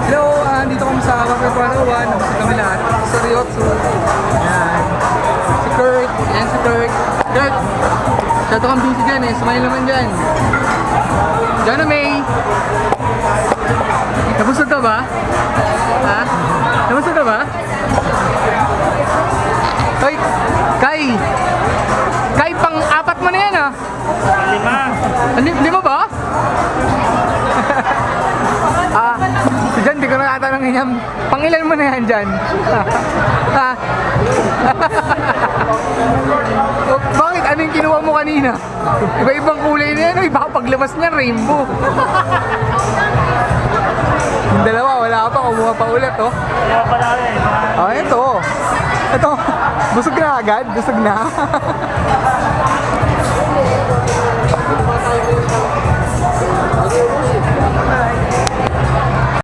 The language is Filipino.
Hello, dito kami sa Water 101. Nabusog kami lahat. Sa Ryotsu. Ayan. Si Kurt. Ayan si Kurt. Kurt! Masyado kang busy dyan eh. Smile naman dyan. Diyan na May. Nabusog ka ba? Ha? Nabusog ka ba? Hoy! Kai! Kai, pang-apat mo na yan ah. Lima ba? Si Jan, di ko nakatanongin yan. Pangilan mo na yan, Jan? Ha? Bakit? Ano yung kinuha mo kanina? Iba-ibang kulay na yan. Uy, baka paglabas niya, rainbow. Yung dalawa, wala ka pa. Kumuha pa ulit, oh. Kaya pala eh. Oh, ito. Ito. Busog na agad. Busog na.